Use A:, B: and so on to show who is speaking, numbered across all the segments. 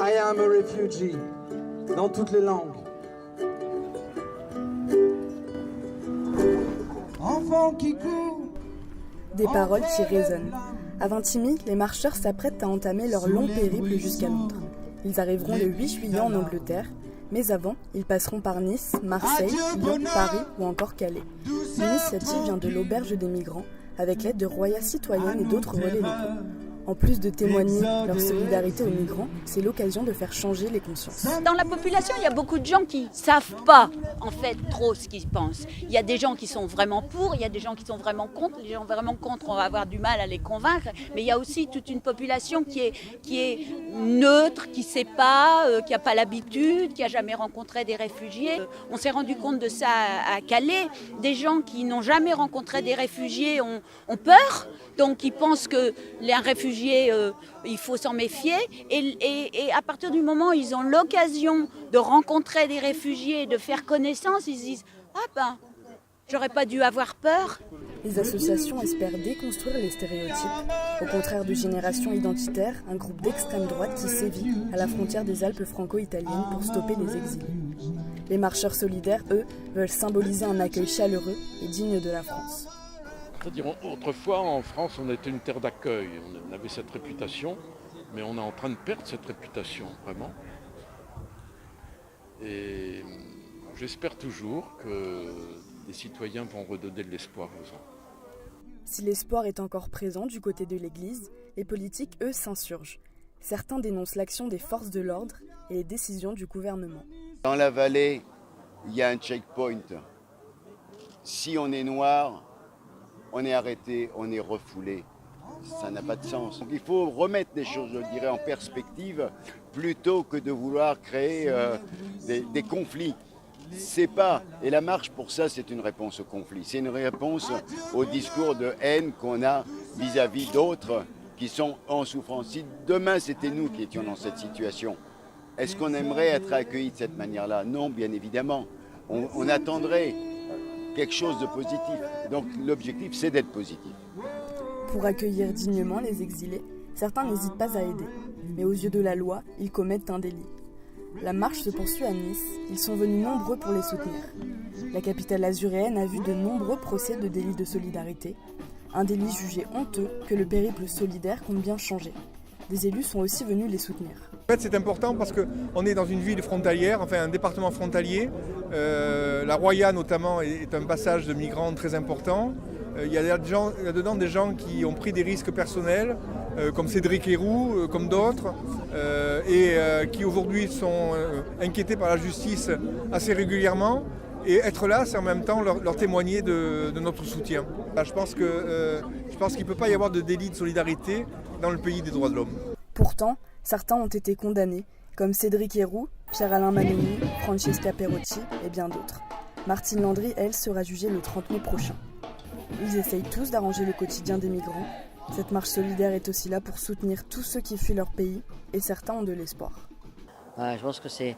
A: I am a refugee, dans toutes les langues. Enfant qui court.
B: Des paroles qui résonnent. À Vintimille, les marcheurs s'apprêtent à entamer leur long périple jusqu'à Londres. Ils arriveront le 8 juillet en Angleterre, mais avant, ils passeront par Nice, Marseille, Lyon, Paris ou encore Calais. L'initiative vient de l'Auberge des migrants, avec l'aide de Roya Citoyenne et d'autres relais locaux. En plus de témoigner leur solidarité aux migrants, c'est l'occasion de faire changer les consciences.
C: Dans la population, il y a beaucoup de gens qui ne savent pas en fait trop ce qu'ils pensent. Il y a des gens qui sont vraiment pour, il y a des gens qui sont vraiment contre. Les gens vraiment contre, on va avoir du mal à les convaincre. Mais il y a aussi toute une population qui est neutre, qui ne sait pas, qui n'a pas l'habitude, qui n'a jamais rencontré des réfugiés. On s'est rendu compte de ça à Calais. Des gens qui n'ont jamais rencontré des réfugiés ont peur, donc ils pensent que les réfugiés il faut s'en méfier et à partir du moment où ils ont l'occasion de rencontrer des réfugiés et de faire connaissance, ils se disent « Ah ben, j'aurais pas dû avoir peur ».
B: Les associations espèrent déconstruire les stéréotypes. Au contraire de Génération Identitaire, un groupe d'extrême droite qui sévit à la frontière des Alpes franco-italiennes pour stopper les exilés. Les marcheurs solidaires, eux, veulent symboliser un accueil chaleureux et digne de la France.
D: C'est-à-dire, autrefois, en France, on était une terre d'accueil. On avait cette réputation, mais on est en train de perdre cette réputation, vraiment. Et j'espère toujours que les citoyens vont redonner de l'espoir aux gens.
B: Si l'espoir est encore présent du côté de l'Église, les politiques, eux, s'insurgent. Certains dénoncent l'action des forces de l'ordre et les décisions du gouvernement.
E: Dans la vallée, il y a un checkpoint. Si on est noir, on est arrêté, on est refoulé. Ça n'a pas de sens. Donc il faut remettre les choses, je dirais, en perspective plutôt que de vouloir créer des conflits. C'est pas. Et la marche, pour ça, c'est une réponse au conflit. C'est une réponse au discours de haine qu'on a vis-à-vis d'autres qui sont en souffrance. Si demain, c'était nous qui étions dans cette situation, est-ce qu'on aimerait être accueillis de cette manière-là? Non, bien évidemment. On attendrait quelque chose de positif. Donc l'objectif, c'est d'être positif.
B: Pour accueillir dignement les exilés, certains n'hésitent pas à aider. Mais aux yeux de la loi, ils commettent un délit. La marche se poursuit à Nice. Ils sont venus nombreux pour les soutenir. La capitale azuréenne a vu de nombreux procès de délits de solidarité. Un délit jugé honteux que le périple solidaire compte bien changer. Des élus sont aussi venus les soutenir.
F: En fait, c'est important parce qu'on est dans une ville frontalière, enfin un département frontalier. La Roya notamment est un passage de migrants très important. Il y a dedans des gens qui ont pris des risques personnels, comme Cédric Héroux, comme d'autres, et qui aujourd'hui sont inquiétés par la justice assez régulièrement. Et être là, c'est en même temps leur témoigner de notre soutien. Je pense qu'il ne peut pas y avoir de délit de solidarité dans le pays des droits de l'homme.
B: Pourtant, certains ont été condamnés, comme Cédric Héroux, Pierre-Alain Manoni, Francesca Perotti et bien d'autres. Martine Landry, elle, sera jugée le 30 mai prochain. Ils essayent tous d'arranger le quotidien des migrants. Cette marche solidaire est aussi là pour soutenir tous ceux qui fuient leur pays, et certains ont de l'espoir.
G: Je pense que c'est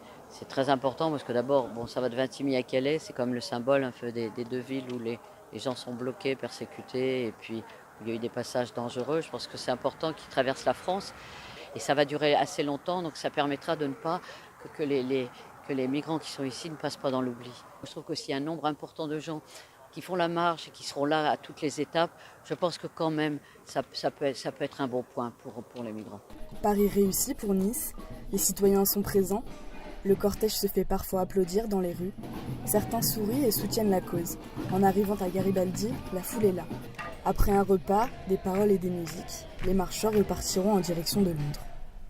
G: très important parce que d'abord, ça va de Vintimille à Calais, c'est comme le symbole un peu des deux villes où les gens sont bloqués, persécutés, et puis il y a eu des passages dangereux. Je pense que c'est important qu'ils traversent la France et ça va durer assez longtemps, donc ça permettra de ne pas que les migrants qui sont ici ne passent pas dans l'oubli. Je trouve que s'il y a un nombre important de gens qui font la marche et qui seront là à toutes les étapes, je pense que quand même ça peut être un bon point pour les migrants.
B: Paris réussi pour Nice, les citoyens sont présents, le cortège se fait parfois applaudir dans les rues, certains sourient et soutiennent la cause. En arrivant à Garibaldi, la foule est là. Après un repas, des paroles et des musiques, les marcheurs repartiront en direction de Londres.